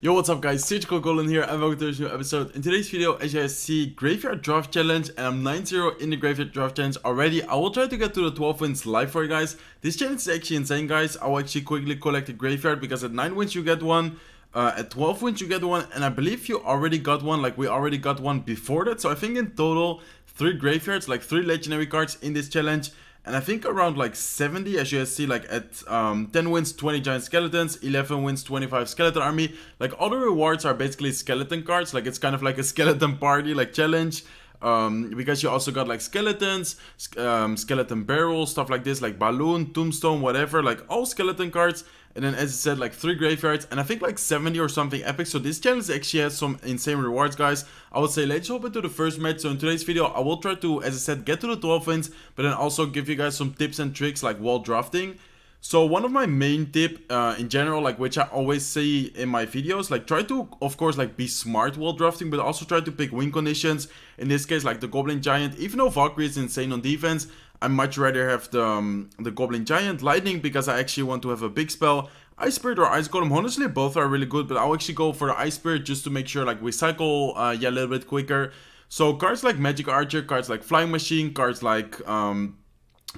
Yo, what's up guys, Surgical Goblin here and welcome to this new episode. In today's video, as you guys see, Graveyard Draft Challenge, and I'm 9-0 in the Graveyard Draft Challenge already. I will try to get to the 12 wins live for you guys. This challenge is actually insane, guys. I will actually quickly collect a Graveyard because at 9 wins you get one, at 12 wins you get one, and I believe you already got one, like we already got one before that. So I think in total, 3 Graveyards, like 3 legendary cards in this challenge. And I think around like 70, as you guys see, like at 10 wins, 20 giant skeletons, 11 wins, 25 skeleton army. Like all the rewards are basically skeleton cards. Like it's kind of like a skeleton party, like challenge. Because you also got like skeletons, skeleton barrel, stuff like this, like balloon, tombstone, whatever, like all skeleton cards. And then as I said, like 3 graveyards and I think like 70 or something epic. So this challenge actually has some insane rewards, guys. I would say let's hop into the first match. So in today's video, I will try to, as I said, get to the 12 wins, but then also give you guys some tips and tricks like while drafting. So one of my main tip in general, like which I always say in my videos, like try to, of course, like be smart while drafting, but also try to pick win conditions. In this case, like the Goblin Giant. Even though Valkyrie is insane on defense, I much rather have the Goblin Giant. Lightning, because I actually want to have a big spell. Ice Spirit or Ice Golem, honestly both are really good, but I'll actually go for the Ice Spirit just to make sure like we cycle a little bit quicker. So cards like Magic Archer, cards like Flying Machine, cards like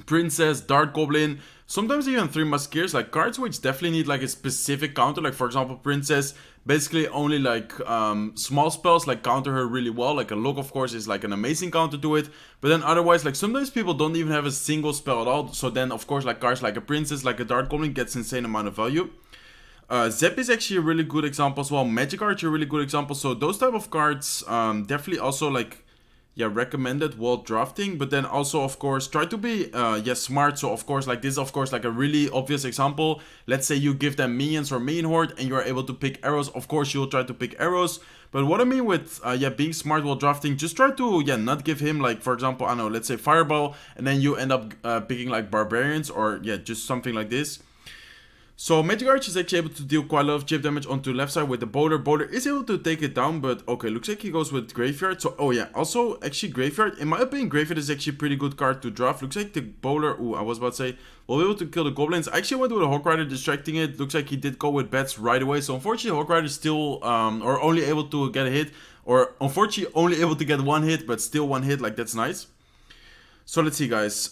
Princess, Dart Goblin, sometimes even 3 Musketeers, like cards which definitely need like a specific counter. Like for example, Princess, basically only like small spells like counter her really well. Like a look, of course, is like an amazing counter to it, but then otherwise, like sometimes people don't even have a single spell at all. So then of course, like cards like a Princess, like a Dart Goblin gets insane amount of value. Zep is actually a really good example as well. Magic Archer, a really good example. So those type of cards definitely also like recommended while drafting. But then also, of course, try to be smart. So of course, like this is of course like a really obvious example. Let's say you give them minions or minion horde and you are able to pick arrows. Of course you'll try to pick arrows, but what I mean with being smart while drafting, just try to not give him, like for example, I don't know, let's say fireball, and then you end up picking like barbarians or just something like this. So Magic Archer is actually able to deal quite a lot of chip damage onto the left side with the Bowler. Bowler is able to take it down, but okay, looks like he goes with Graveyard. So, oh yeah, also actually Graveyard, in my opinion, Graveyard is actually a pretty good card to draft. Looks like the Bowler, I was about to say, will be able to kill the Goblins. I actually went with a Hawk Rider distracting it. Looks like he did go with Bats right away. So unfortunately, Hawk Rider is still, or only able to get a hit. Or unfortunately, only able to get 1 hit, but still 1 hit, like that's nice. So let's see, guys.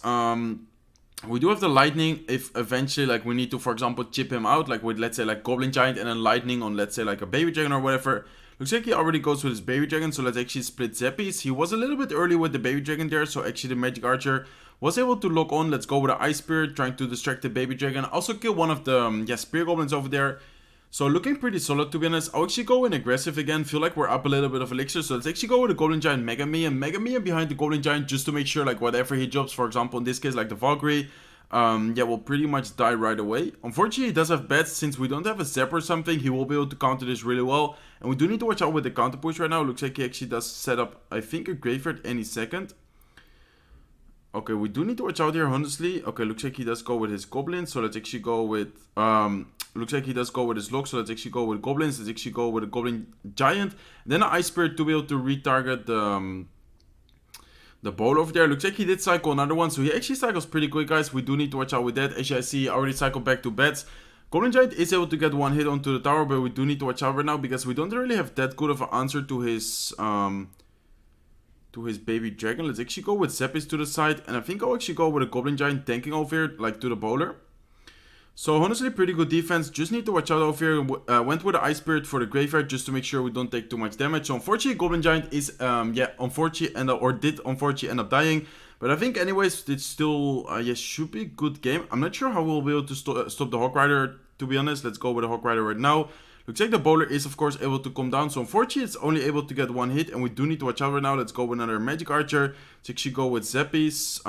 We do have the Lightning if eventually like we need to, for example, chip him out, like with, let's say, like Goblin Giant and then Lightning on, let's say, like a Baby Dragon or whatever. Looks like he already goes with his Baby Dragon, so let's actually split Zeppies. He was a little bit early with the Baby Dragon there, so actually the Magic Archer was able to lock on. Let's go with the Ice Spirit, trying to distract the Baby Dragon. Also kill one of the Spear Goblins over there. So looking pretty solid, to be honest. I'll actually go in aggressive again. Feel like we're up a little bit of elixir. So let's actually go with the Goblin Giant Mega Minion. Mega Minion behind the Goblin Giant just to make sure like whatever he drops, for example, in this case like the Valkyrie, will pretty much die right away. Unfortunately, he does have bats. Since we don't have a Zap or something, he will be able to counter this really well. And we do need to watch out with the counter push right now. Looks like he actually does set up, I think, a Graveyard any second. Okay, we do need to watch out here, honestly. Okay, looks like he does go with his Goblins. So let's actually go with... looks like he does go with his Lock. So let's actually go with Goblins. Let's actually go with a Goblin Giant. Then an Ice Spirit to be able to retarget the Bowl over there. Looks like he did cycle another one. So he actually cycles pretty quick, guys. We do need to watch out with that. As you guys see, he already cycled back to bats. Goblin Giant is able to get 1 hit onto the tower, but we do need to watch out right now because we don't really have that good of an answer to his Baby Dragon. Let's actually go with Zeppies to the side. And I think I'll actually go with a Goblin Giant tanking over here, like to the Bowler. So honestly, pretty good defense. Just need to watch out over here. Went with the Ice Spirit for the Graveyard just to make sure we don't take too much damage. So unfortunately, Goblin Giant is unfortunately end up dying. But I think anyways, it's still should be a good game. I'm not sure how we'll be able to stop the Hawk Rider, to be honest. Let's go with the Hawk Rider right now. Looks like the Bowler is of course able to come down. So unfortunately, it's only able to get 1 hit, and we do need to watch out right now. Let's go with another Magic Archer. Let's actually go with Zeppies.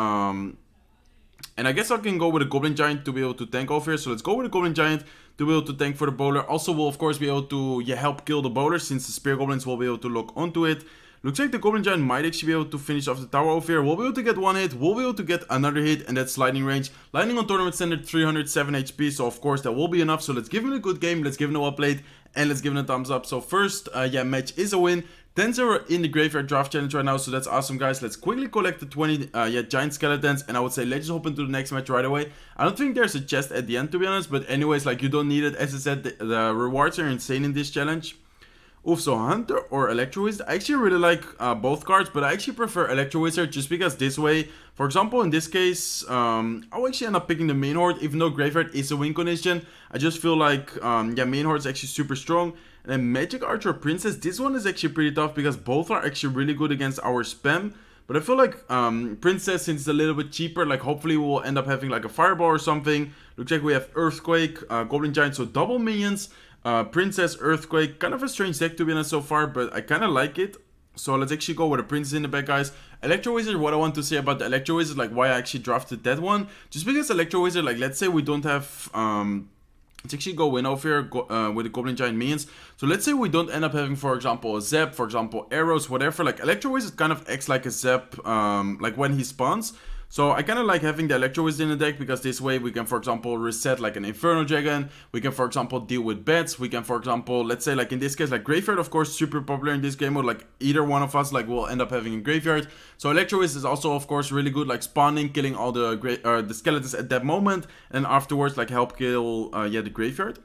And I guess I can go with a Goblin Giant to be able to tank over here. So let's go with a Goblin Giant to be able to tank for the Bowler. Also, we'll of course be able to help kill the Bowler since the Spear Goblins will be able to lock onto it. Looks like the Goblin Giant might actually be able to finish off the tower over here. We'll be able to get 1 hit. We'll be able to get another hit, and that's Lightning range. Lightning on tournament standard 307 HP. So of course that will be enough. So let's give him a good game. Let's give him a well played. And let's give him a thumbs up. So first, match is a win. 10-0 in the graveyard draft challenge right now, so that's awesome, guys. Let's quickly collect the 20 giant skeletons, and I would say let's just hop into the next match right away. I don't think there's a chest at the end, to be honest, but anyways, like, you don't need it. As I said, the rewards are insane in this challenge. Oof, so Hunter or Electro Wizard. I actually really like both cards, but I actually prefer Electro Wizard just because this way, for example, in this case, I'll actually end up picking the main horde, even though Graveyard is a win condition. I just feel like, main horde is actually super strong. And then Magic Archer or Princess, this one is actually pretty tough because both are actually really good against our spam. But I feel like Princess, since it's a little bit cheaper, like hopefully we'll end up having like a Fireball or something. Looks like we have Earthquake, Goblin Giant, so double minions. Princess, Earthquake, kind of a strange deck to be honest so far, but I kind of like it. So let's actually go with a Princess in the back, guys. Electro Wizard, what I want to say about the Electro Wizard, like why I actually drafted that one. Just because Electro Wizard, like let's say we don't have, let's actually go in over here with the Goblin Giant minions. So let's say we don't end up having, for example, a Zap, for example, arrows, whatever. Like Electro Wizard kind of acts like a Zap, like when he spawns. So I kind of like having the Electro Wizard in the deck because this way we can, for example, reset like an Inferno Dragon. We can, for example, deal with bats. We can, for example, let's say like in this case, like Graveyard, of course, super popular in this game mode. Like either one of us like will end up having a Graveyard. So Electro Wizard is also, of course, really good, like spawning, killing all the skeletons at that moment, and afterwards like help kill the Graveyard.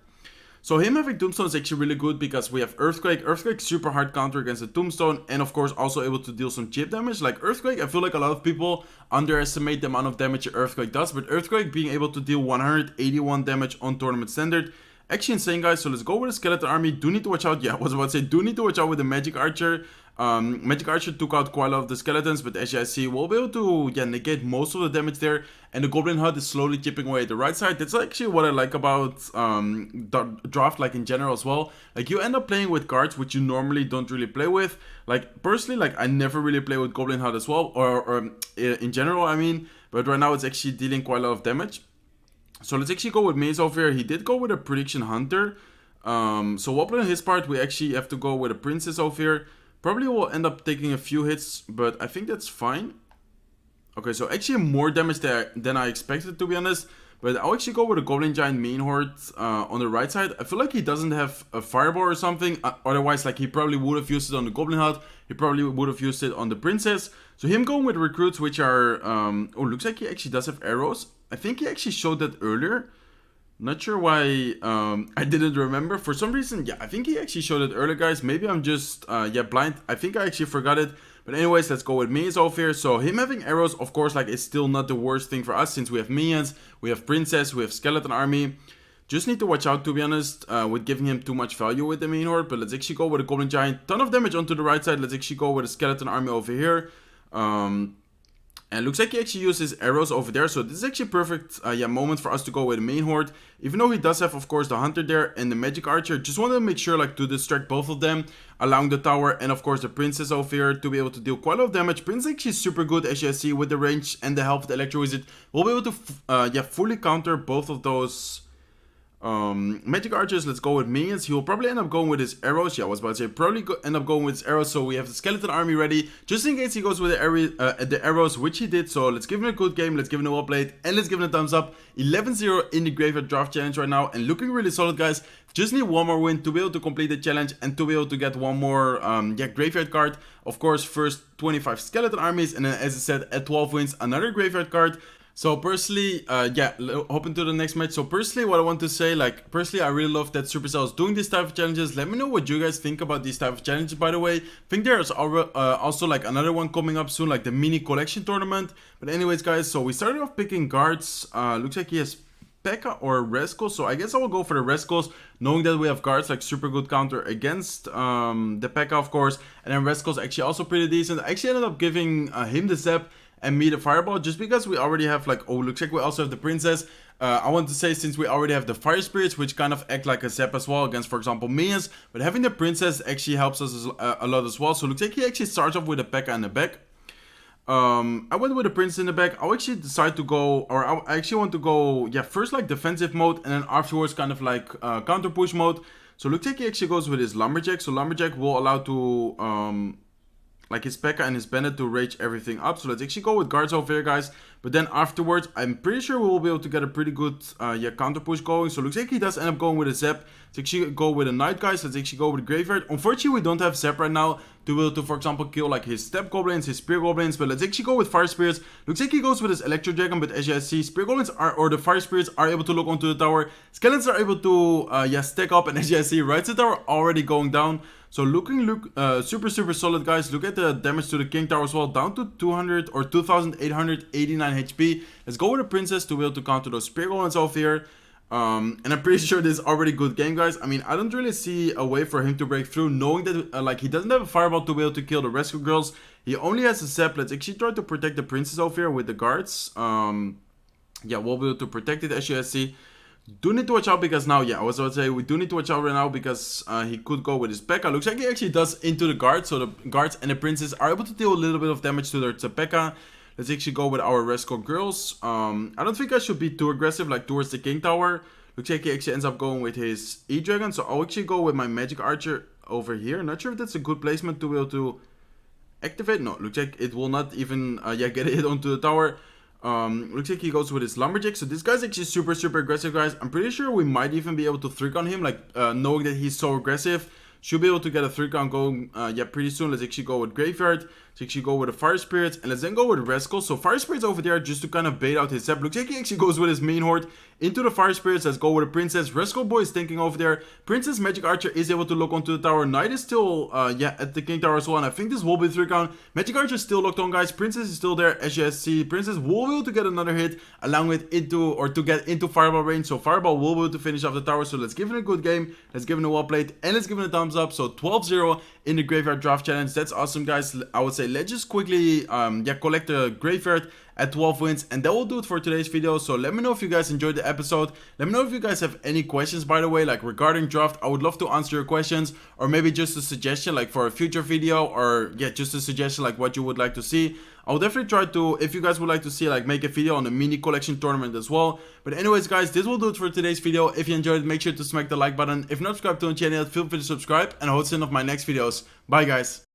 So him having Tombstone is actually really good because we have Earthquake. Earthquake super hard counter against the Tombstone, and of course also able to deal some chip damage. Like Earthquake, I feel like a lot of people underestimate the amount of damage Earthquake does, but Earthquake being able to deal 181 damage on tournament standard, actually insane, guys. So let's go with a Skeleton Army. Do need to watch out, yeah, I was about to say, do need to watch out with the Magic Archer. Magic Archer took out quite a lot of the skeletons, but as you guys see, we'll be able to negate most of the damage there. And the Goblin Hut is slowly chipping away at the right side. That's actually what I like about the draft, like in general as well. Like you end up playing with cards which you normally don't really play with. Like personally, like I never really play with Goblin Hut as well, or in general, I mean. But right now it's actually dealing quite a lot of damage. So let's actually go with Maze over here. He did go with a Prediction Hunter. So Wobbler on his part, we actually have to go with a Princess over here. Probably will end up taking a few hits, but I think that's fine. Okay, so actually more damage there than I expected, to be honest. But I'll actually go with a Goblin Giant main horde on the right side. I feel like he doesn't have a Fireball or something. Otherwise, like he probably would have used it on the Goblin Hut. He probably would have used it on the Princess. So him going with recruits, which are... oh, looks like he actually does have arrows. I think he actually showed that earlier. Not sure why I didn't remember. For some reason, yeah, I think he actually showed it earlier, guys. Maybe I'm just, blind. I think I actually forgot it. But anyways, let's go with minions over here. So him having arrows, of course, like, is still not the worst thing for us since we have minions, we have Princess, we have Skeleton Army. Just need to watch out, to be honest, with giving him too much value with the main horde. But let's actually go with a Goblin Giant. Ton of damage onto the right side. Let's actually go with a Skeleton Army over here. And looks like he actually uses arrows over there. So this is actually a perfect moment for us to go with the main horde. Even though he does have, of course, the hunter there and the magic archer. Just wanted to make sure, like, to distract both of them. Allowing the tower and, of course, the princess over here to be able to deal quite a lot of damage. Princess actually super good, as you see, with the range and the help of the electro wizard. We'll be able to, fully counter both of those... magic archers. Let's go with minions. He will probably end up going with his arrows. Yeah, I was about to say probably end up going with his arrows. So we have the skeleton army ready just in case he goes with the arrows, which he did. So let's give him a good game, let's give him a well played, and let's give him a thumbs up. 11-0 in the graveyard draft challenge right now, and looking really solid, guys. Just need one more win to be able to complete the challenge and to be able to get one more graveyard card. Of course, first 25 skeleton armies, and then, as I said, at 12 wins, another graveyard card. So personally, hoping to the next match. So personally, what I want to say, like, personally, I really love that Supercell is doing these type of challenges. Let me know what you guys think about these type of challenges, by the way. I think there's also, like, another one coming up soon, like the mini collection tournament. But anyways, guys, so we started off picking guards. Looks like he has P.E.K.K.A. or Rescos. So I guess I will go for the Rescos, knowing that we have guards, like, super good counter against the P.E.K.K.A., of course. And then Rescos actually also pretty decent. I actually ended up giving him the Zap and me the fireball, just because we already have, like, oh, looks like we also have the princess. I want to say, since we already have the fire spirits, which kind of act like a zap as well against, for example, minions, but having the princess actually helps us a lot as well. So looks like he actually starts off with a P.E.K.K.A. in the back. I went with the princess in the back. I'll actually decide to go, or I actually want to go, first like defensive mode, and then afterwards kind of like counter push mode. So looks like he actually goes with his lumberjack. So lumberjack will allow to like his P.E.K.K.A. and his Bandit to rage everything up. So let's actually go with guards over here, guys. But then afterwards, I'm pretty sure we will be able to get a pretty good counter push going. So looks like he does end up going with a Zep. Let's actually go with a Knight, guys. Let's actually go with a Graveyard. Unfortunately, we don't have Zep right now to be able to, for example, kill like his Step Goblins, his Spear Goblins. But let's actually go with Fire Spirits. Looks like he goes with his Electro Dragon. But as you guys see, Spear Goblins are, or the Fire Spirits are able to look onto the tower. Skeletons are able to, stack up. And as you guys see, right to the tower already going down. So looking super solid, guys. Look at the damage to the King Tower as well, down to 200 or 2889 HP. Let's go with a Princess to be able to counter those Spear Goblins over here. And I'm pretty sure this is already a good game, guys. I mean, I don't really see a way for him to break through, knowing that like he doesn't have a Fireball to be able to kill the Rescue Girls. He only has a Zep. Let's actually try to protect the Princess over here with the guards. Yeah, we'll be able to protect it, as you guys see. Do need to watch out because now, yeah, I was about to say, we do need to watch out right now because he could go with his P.E.K.K.A. Looks like he actually does into the guards, so the guards and the princess are able to deal a little bit of damage to their P.E.K.K.A. Let's actually go with our Rescue Girls. I don't think I should be too aggressive, like towards the King Tower. Looks like he actually ends up going with his E-Dragon, so I'll actually go with my Magic Archer over here. Not sure if that's a good placement to be able to activate. No, looks like it will not even, get a hit onto the tower. Looks like he goes with his Lumberjack. So this guy's actually super aggressive, guys. I'm pretty sure we might even be able to 3-count him, like knowing that he's so aggressive. Should be able to get a 3-count going pretty soon. Let's actually go with Graveyard. Let's actually go with the Fire Spirits. And let's then go with Rascal. So Fire Spirits over there just to kind of bait out his Zep. Looks like he actually goes with his main horde into the Fire Spirits. Let's go with the Princess. Rascal Boy is thinking over there. Princess Magic Archer is able to look onto the tower. Knight is still at the King Tower as well. And I think this will be 3-count. Magic Archer is still locked on, guys. Princess is still there. As you guys see, Princess will be able to get another hit, allowing it into, or to get into Fireball range. So Fireball will be able to finish off the tower. So let's give it a good game. Let's give it a well played. And let's give it a thumbs up. So 12-0 in the Graveyard Draft Challenge. That's awesome, guys. I would say let's just quickly collect the Graveyard at 12 wins, and that will do it for today's video. So let me know if you guys enjoyed the episode. Let me know if you guys have any questions, by the way, like regarding draft. I would love to answer your questions, or maybe just a suggestion like for a future video, or yeah, just a suggestion like what you would like to see. I'll definitely try to, if you guys would like to see, like make a video on the mini collection tournament as well. But anyways, guys, this will do it for today's video. If you enjoyed it, make sure to smack the like button. If not subscribed to the channel, feel free to subscribe, and I hope to see you in my next videos. Bye, guys.